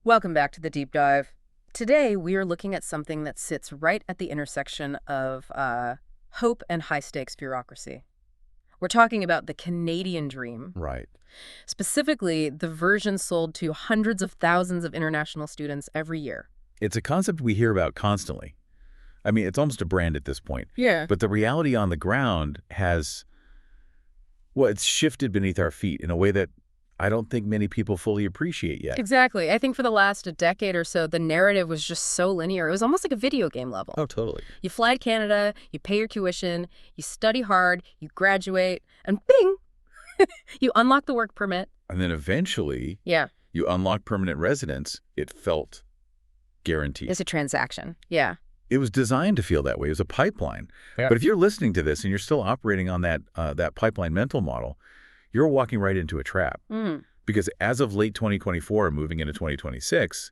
Welcome back to the deep dive. Today, we are looking at something that sits right at the intersection of hope and high-stakes bureaucracy. We're talking about the Canadian dream, Right. specifically the version sold to hundreds of thousands of international students every year. It's a concept we hear about constantly. I mean, it's almost a brand at this point. Yeah. But the reality on the ground has, well, it's shifted beneath our feet in a way that I don't think many people fully appreciate yet. Exactly. I think for the last decade or so, the narrative was just so linear. It was almost like a video game level. Oh, totally. You fly to Canada, you pay your tuition, you study hard, you graduate, and bing, you unlock the work permit. And then eventually, Yeah. you unlock permanent residence. It felt guaranteed. It's a transaction. Yeah. It was designed to feel that way. It was a pipeline. Yeah. But if you're listening to this and you're still operating on that pipeline mental model, you're walking right into a trap. Because as of late 2024 and moving into 2026,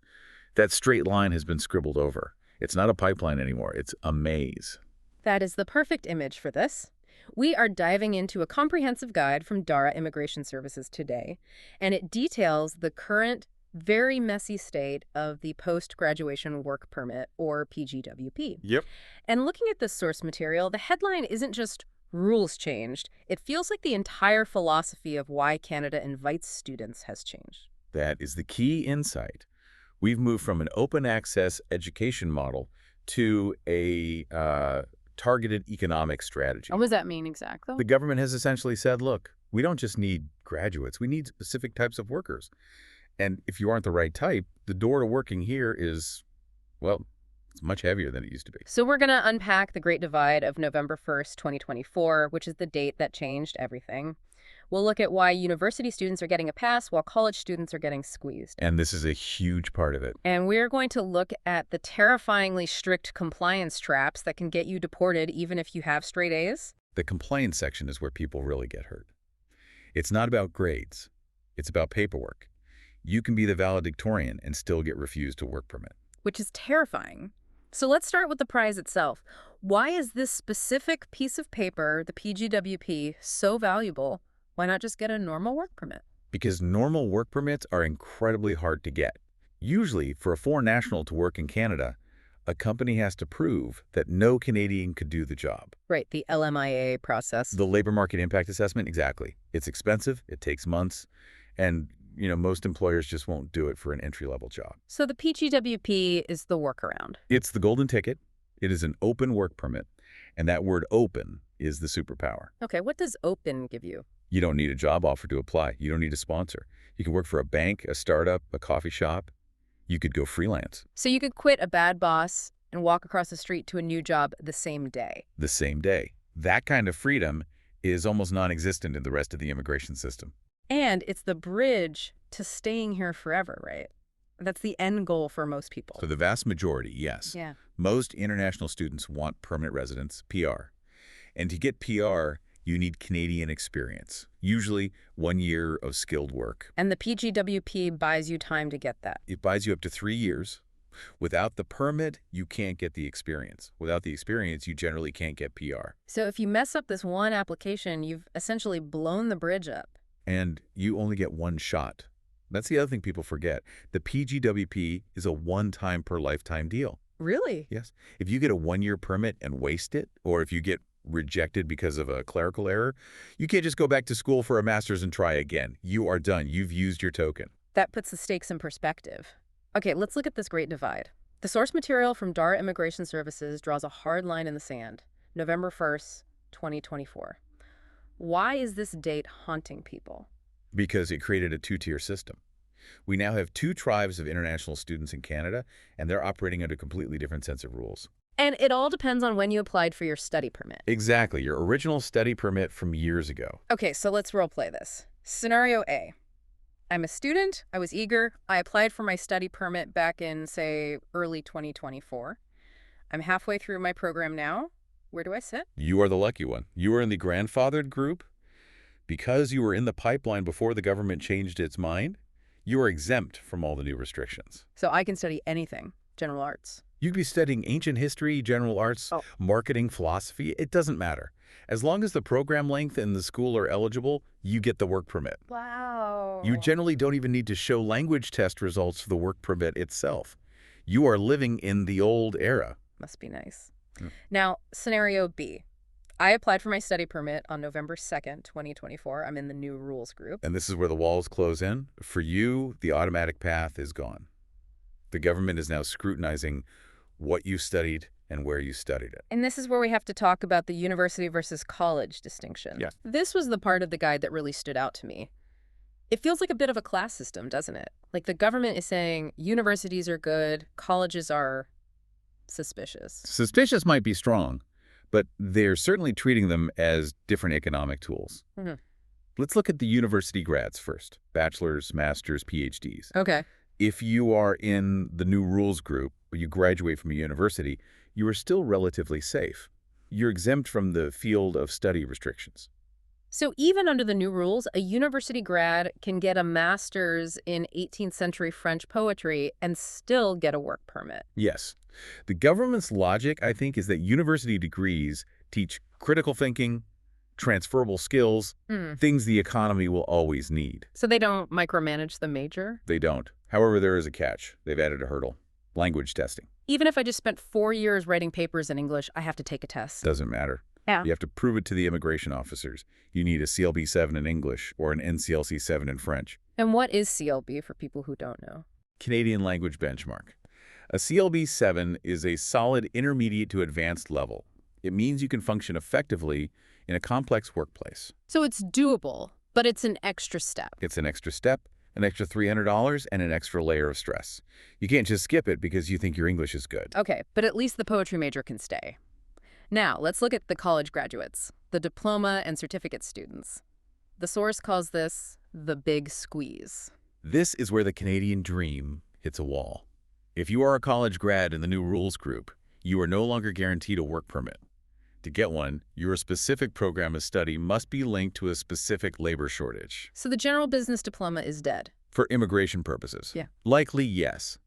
that straight line has been scribbled over. It's not a pipeline anymore. It's a maze. That is the perfect image for this. We are diving into a comprehensive guide from Dara Immigration Services today, and it details the current, very messy state of the post-graduation work permit, or PGWP. Yep. And looking at this source material, the headline isn't just rules changed. It feels like the entire philosophy of why Canada invites students has changed. That is the key insight. We've moved from an open access education model to a targeted economic strategy. What does that mean exactly? The government has essentially said, look, we don't just need graduates. We need specific types of workers. And if you aren't the right type, the door to working here is, well, it's much heavier than it used to be. So we're going to unpack the Great Divide of November 1st, 2024, which is the date that changed everything. We'll look at why university students are getting a pass while college students are getting squeezed. And this is a huge part of it. And we're going to look at the terrifyingly strict compliance traps that can get you deported even if you have straight A's. The compliance section is where people really get hurt. It's not about grades. It's about paperwork. You can be the valedictorian and still get refused a work permit. Which is terrifying. So let's start with the prize itself. Why is this specific piece of paper, the PGWP, so valuable? Why not just get a normal work permit? Because normal work permits are incredibly hard to get. Usually, for a foreign national to work in Canada, a company has to prove that no Canadian could do the job. Right, the LMIA process. The labor market impact assessment, exactly. It's expensive, it takes months, and most employers just won't do it for an entry-level job. So the PGWP is the workaround. It's the golden ticket. It is an open work permit, and that word open is the superpower. Okay, what does open give you? You don't need a job offer to apply. You don't need a sponsor. You can work for a bank, a startup, a coffee shop. You could go freelance. So you could quit a bad boss and walk across the street to a new job the same day. The same day. That kind of freedom is almost non-existent in the rest of the immigration system. And it's the bridge to staying here forever, right? That's the end goal for most people. For the vast majority, yes. Yeah. Most international students want permanent residence, PR. And to get PR, you need Canadian experience, usually 1 year of skilled work. And the PGWP buys you time to get that. It buys you up to 3 years. Without the permit, you can't get the experience. Without the experience, you generally can't get PR. So if you mess up this one application, you've essentially blown the bridge up. And you only get one shot. That's the other thing people forget. The PGWP is a one-time per lifetime deal. Really? Yes. If you get a 1-year permit and waste it, or if you get rejected because of a clerical error, you can't just go back to school for a master's and try again. You are done. You've used your token. That puts the stakes in perspective. Okay, let's look at this Great Divide. The source material from Dara Immigration Services draws a hard line in the sand. November 1st, 2024. Why is this date haunting people? Because it created a 2-tier system. We now have 2 tribes of international students in Canada, and they're operating under completely different sets of rules. And it all depends on when you applied for your study permit. Exactly, your original study permit from years ago. Okay, so let's role play this. Scenario A. I'm a student, I was eager, I applied for my study permit back in, say, early 2024. I'm halfway through my program now. Where do I sit? You are the lucky one. You are in the grandfathered group. Because you were in the pipeline before the government changed its mind, you are exempt from all the new restrictions. So I can study anything, general arts. You could be studying ancient history, general arts, marketing, philosophy. It doesn't matter. As long as the program length and the school are eligible, you get the work permit. Wow. You generally don't even need to show language test results for the work permit itself. You are living in the old era. Must be nice. Yeah. Now, scenario B. I applied for my study permit on November 2nd, 2024. I'm in the new rules group. And this is where the walls close in. For you, the automatic path is gone. The government is now scrutinizing what you studied and where you studied it. And this is where we have to talk about the university versus college distinction. Yeah. This was the part of the guide that really stood out to me. It feels like a bit of a class system, doesn't it? Like the government is saying universities are good, colleges are suspicious. Suspicious might be strong, but they're certainly treating them as different economic tools. Mm-hmm. Let's look at the university grads first. Bachelor's, master's, PhDs. Okay. If you are in the new rules group, or you graduate from a university, you are still relatively safe. You're exempt from the field of study restrictions. So even under the new rules, a university grad can get a master's in 18th century French poetry and still get a work permit. Yes. The government's logic, I think, is that university degrees teach critical thinking, transferable skills, things the economy will always need. So they don't micromanage the major? They don't. However, there is a catch. They've added a hurdle. Language testing. Even if I just spent 4 years writing papers in English, I have to take a test. Doesn't matter. Yeah. You have to prove it to the immigration officers. You need a CLB 7 in English or an NCLC 7 in French. And what is CLB for people who don't know? Canadian Language Benchmark. A CLB 7 is a solid intermediate to advanced level. It means you can function effectively in a complex workplace. So it's doable, but it's an extra step. It's an extra step, an extra $300, and an extra layer of stress. You can't just skip it because you think your English is good. Okay, but at least the poetry major can stay. Now, let's look at the college graduates, the diploma and certificate students. The source calls this the big squeeze. This is where the Canadian dream hits a wall. If you are a college grad in the new rules group, you are no longer guaranteed a work permit. To get one, your specific program of study must be linked to a specific labor shortage. So the general business diploma is dead. For immigration purposes? Yeah. Likely, yes.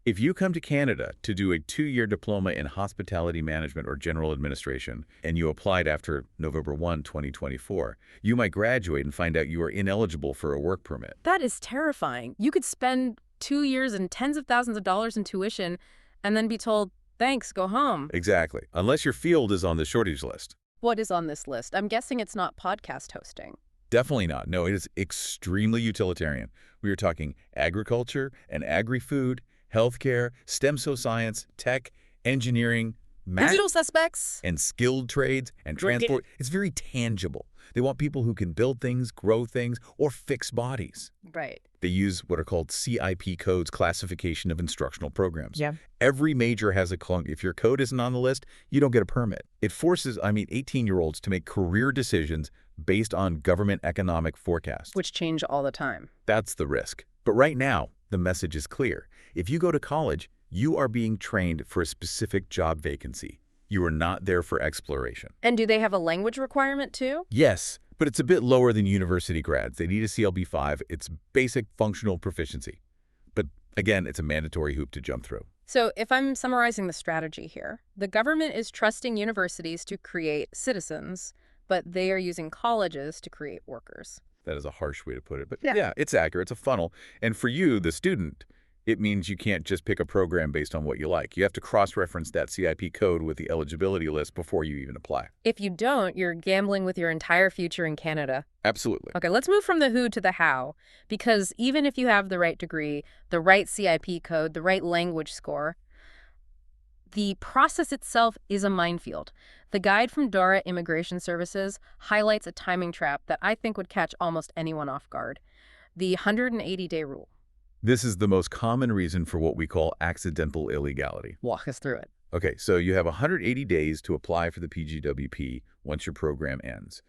If you come to Canada to do a 2-year diploma in hospitality management or general administration, and you applied after November 1, 2024, you might graduate and find out you are ineligible for a work permit. That is terrifying. You could spend 2 years and tens of thousands of dollars in tuition and then be told, thanks, go home. Exactly. Unless your field is on the shortage list. What is on this list? I'm guessing it's not podcast hosting. Definitely not. No, it is extremely utilitarian. We are talking agriculture and agri-food, healthcare, stem cell science, tech, engineering, math, Digital suspects. and skilled trades and transport. It's very tangible. They want people who can build things, grow things, or fix bodies. Right. They use what are called CIP codes, classification of instructional programs. Yeah. Every major has a clunk. If your code isn't on the list, you don't get a permit. It forces, 18-year-olds to make career decisions based on government economic forecasts. Which change all the time. That's the risk. But right now, the message is clear. If you go to college, you are being trained for a specific job vacancy. You are not there for exploration. And do they have a language requirement too? Yes, but it's a bit lower than university grads. They need a CLB 5. It's basic functional proficiency. But again, it's a mandatory hoop to jump through. So if I'm summarizing the strategy here, the government is trusting universities to create citizens, but they are using colleges to create workers. That is a harsh way to put it, but Yeah. yeah, it's accurate. It's a funnel. And for you, the student, it means you can't just pick a program based on what you like. You have to cross-reference that CIP code with the eligibility list before you even apply. If you don't, you're gambling with your entire future in Canada. Absolutely. Okay, let's move from the who to the how, because even if you have the right degree, the right CIP code, the right language score, the process itself is a minefield. The guide from Dara Immigration Services highlights a timing trap that I think would catch almost anyone off guard. The 180-day rule. This is the most common reason for what we call accidental illegality. Walk us through it. Okay, so you have 180 days to apply for the PGWP once your program ends.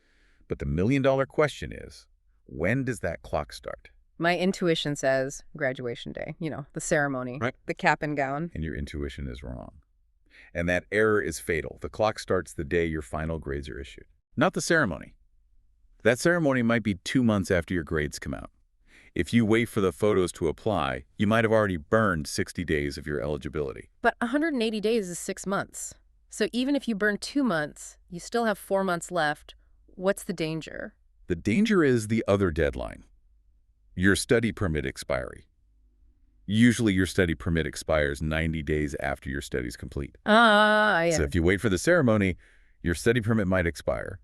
But the million-dollar question is, when does that clock start? My intuition says graduation day, the ceremony, Right. the cap and gown. And your intuition is wrong. And that error is fatal. The clock starts the day your final grades are issued, not the ceremony. That ceremony might be 2 months after your grades come out. If you wait for the photos to apply, you might have already burned 60 days of your eligibility. But 180 days is 6 months. So even if you burn 2 months, you still have 4 months left. What's the danger? The danger is the other deadline, your study permit expiry. Usually your study permit expires 90 days after your study's complete. Yeah. So if you wait for the ceremony, your study permit might expire.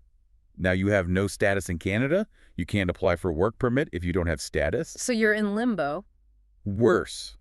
Now you have no status in Canada. You can't apply for a work permit if you don't have status. So you're in limbo. Worse,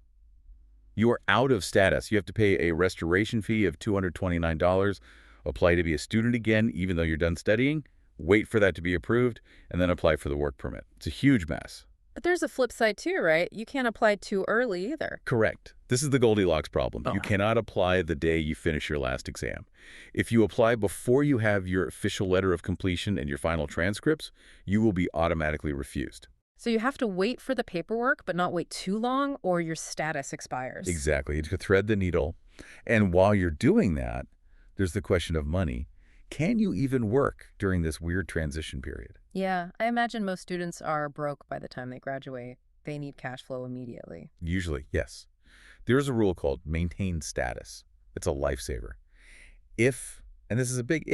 you are out of status. You have to pay a restoration fee of $229, apply to be a student again even though you're done studying, wait for that to be approved, and then apply for the work permit. It's a huge mess. But there's a flip side too, right? You can't apply too early either. Correct. This is the Goldilocks problem. You Oh. cannot apply the day you finish your last exam. If you apply before you have your official letter of completion and your final transcripts, you will be automatically refused. So you have to wait for the paperwork, but not wait too long, or your status expires. Exactly. You have to thread the needle. And while you're doing that, there's the question of money. Can you even work during this weird transition period? Yeah, I imagine most students are broke by the time they graduate. They need cash flow immediately. Usually, yes. There is a rule called maintain status. It's a lifesaver. If, and this is a big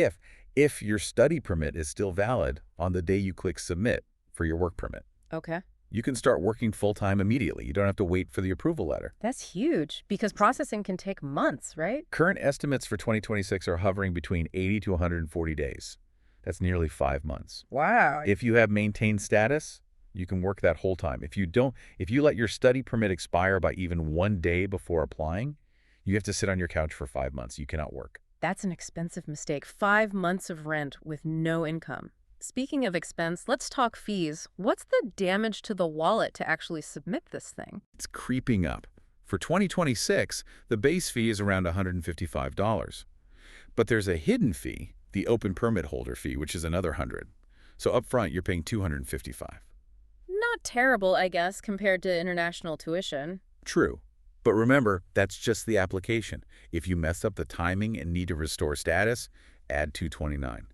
if your study permit is still valid on the day you click submit for your work permit, Okay. you can start working full-time immediately. You don't have to wait for the approval letter. That's huge, because processing can take months, right? Current estimates for 2026 are hovering between 80 to 140 days. That's nearly 5 months. Wow. If you have maintained status, you can work that whole time. If you let your study permit expire by even 1 day before applying, you have to sit on your couch for 5 months. You cannot work. That's an expensive mistake. 5 months of rent with no income. Speaking of expense, let's talk fees. What's the damage to the wallet to actually submit this thing? It's creeping up. For 2026, the base fee is around $155. But there's a hidden fee, the open permit holder fee, which is another $100. So up front, you're paying $255. Not terrible, I guess, compared to international tuition. True. But remember, that's just the application. If you mess up the timing and need to restore status, add $229.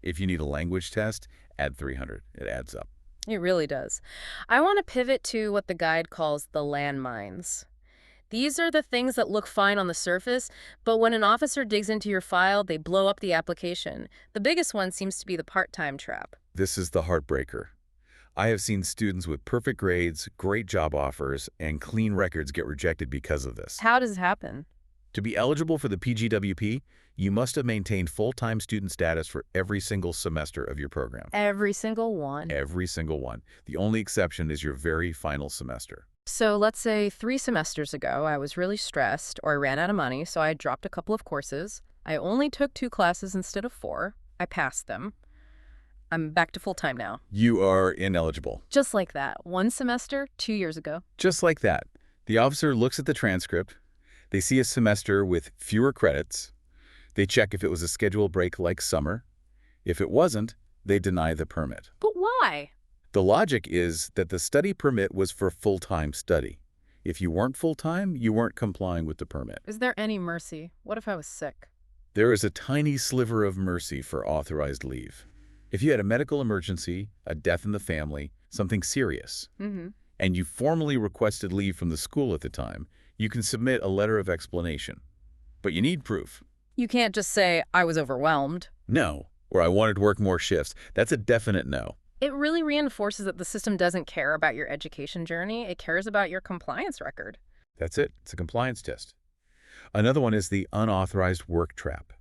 If you need a language test, add $300. It adds up. It really does. I want to pivot to what the guide calls the landmines. These are the things that look fine on the surface, but when an officer digs into your file, they blow up the application. The biggest one seems to be the part-time trap. This is the heartbreaker. I have seen students with perfect grades, great job offers, and clean records get rejected because of this. How does it happen? To be eligible for the PGWP, you must have maintained full-time student status for every single semester of your program. Every single one. Every single one. The only exception is your very final semester. So let's say 3 semesters ago, I was really stressed or I ran out of money, so I dropped a couple of courses. I only took 2 classes instead of 4. I passed them. I'm back to full-time now. You are ineligible. Just like that. 1 semester, 2 years ago. Just like that. The officer looks at the transcript. They see a semester with fewer credits. They check if it was a scheduled break like summer. If it wasn't, they deny the permit. But why? The logic is that the study permit was for full-time study. If you weren't full-time, you weren't complying with the permit. Is there any mercy? What if I was sick? There is a tiny sliver of mercy for authorized leave. If you had a medical emergency, a death in the family, something serious, and you formally requested leave from the school at the time, you can submit a letter of explanation. But you need proof. You can't just say, I was overwhelmed. No, or I wanted to work more shifts. That's a definite no. It really reinforces that the system doesn't care about your education journey. It cares about your compliance record. That's it. It's a compliance test. Another one is the unauthorized work trap.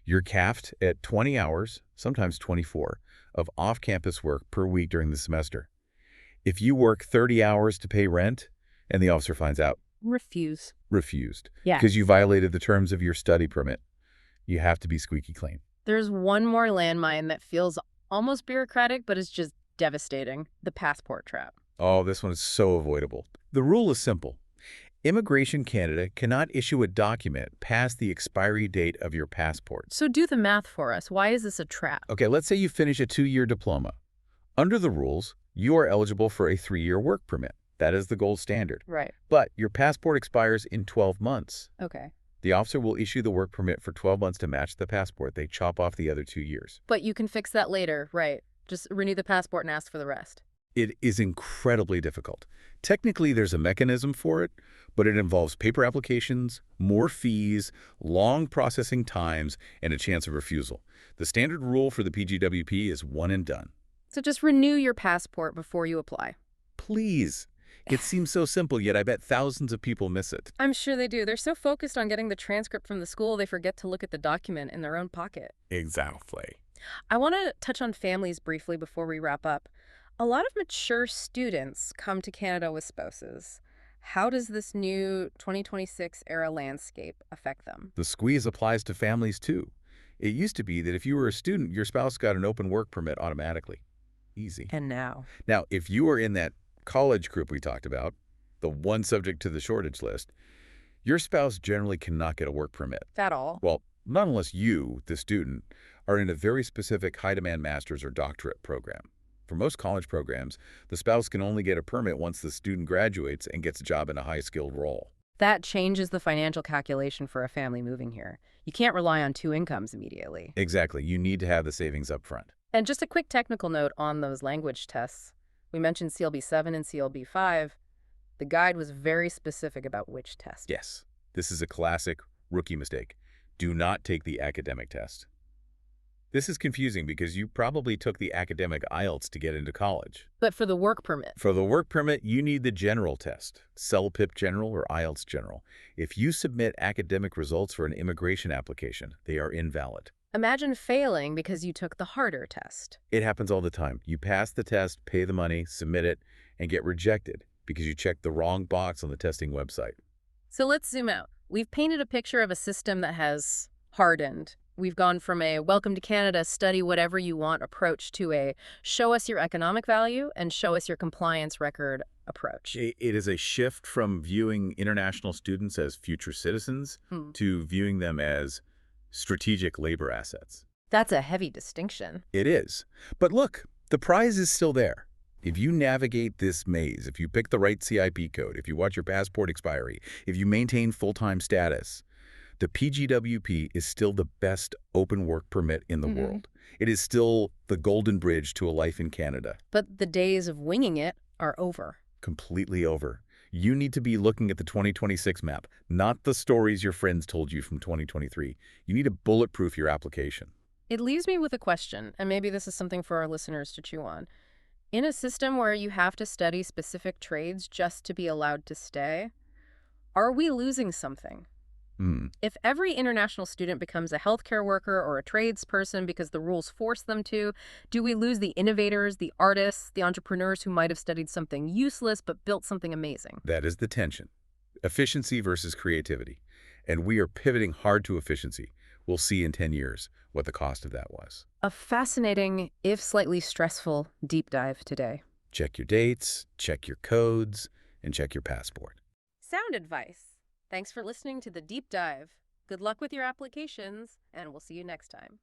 You're capped at 20 hours, sometimes 24, of off-campus work per week during the semester. If you work 30 hours to pay rent and the officer finds out, refused. Yeah. Because you violated the terms of your study permit. You have to be squeaky clean. There's one more landmine that feels almost bureaucratic, but is just devastating. The passport trap. Oh, this one is so avoidable. The rule is simple. Immigration Canada cannot issue a document past the expiry date of your passport. So do the math for us. Why is this a trap? Okay, let's say you finish a 2-year diploma. Under the rules, you are eligible for a 3-year work permit. That is the gold standard. Right. But your passport expires in 12 months. Okay. The officer will issue the work permit for 12 months to match the passport. They chop off the other 2 years. But you can fix that later, right? Just renew the passport and ask for the rest. It is incredibly difficult. Technically, there's a mechanism for it, but it involves paper applications, more fees, long processing times, and a chance of refusal. The standard rule for the PGWP is one and done. So just renew your passport before you apply. Please. It seems so simple, yet I bet thousands of people miss it. I'm sure they do. They're so focused on getting the transcript from the school, they forget to look at the document in their own pocket. Exactly. I want to touch on families briefly before we wrap up. A lot of mature students come to Canada with spouses. How does this new 2026 era landscape affect them? The squeeze applies to families, too. It used to be that if you were a student, your spouse got an open work permit automatically. Easy. And now? Now, if you were in that college group we talked about, the one subject to the shortage list, your spouse generally cannot get a work permit. At all? Well, not unless you, the student, are in a very specific high-demand master's or doctorate program. For most college programs, the spouse can only get a permit once the student graduates and gets a job in a high-skilled role. That changes the financial calculation for a family moving here. You can't rely on two incomes immediately. Exactly. You need to have the savings up front. And just a quick technical note on those language tests. We mentioned CLB 7 and CLB 5. The guide was very specific about which test. Yes, this is a classic rookie mistake. Do not take the academic test. This is confusing because you probably took the academic IELTS to get into college. But for the work permit? For the work permit, you need the general test, CELPIP General or IELTS General. If you submit academic results for an immigration application, they are invalid. Imagine failing because you took the harder test. It happens all the time. You pass the test, pay the money, submit it, and get rejected because you checked the wrong box on the testing website. So let's zoom out. We've painted a picture of a system that has hardened. We've gone from a welcome to Canada, study whatever you want approach to a show us your economic value and show us your compliance record approach. It is a shift from viewing international students as future citizens to viewing them as strategic labor assets. That's a heavy distinction. It is. But look, the prize is still there. If you navigate this maze, if you pick the right CIP code, if you watch your passport expiry, if you maintain full-time status, the PGWP is still the best open work permit in the world. It is still the golden bridge to a life in Canada. But the days of winging it are over. Completely over. You need to be looking at the 2026 map, not the stories your friends told you from 2023. You need to bulletproof your application. It leaves me with a question, and maybe this is something for our listeners to chew on. In a system where you have to study specific trades just to be allowed to stay, are we losing something? If every international student becomes a healthcare worker or a tradesperson because the rules force them to, do we lose the innovators, the artists, the entrepreneurs who might have studied something useless but built something amazing? That is the tension. Efficiency versus creativity. And we are pivoting hard to efficiency. We'll see in 10 years what the cost of that was. A fascinating, if slightly stressful, deep dive today. Check your dates, check your codes, and check your passport. Sound advice. Thanks for listening to The Deep Dive. Good luck with your applications, and we'll see you next time.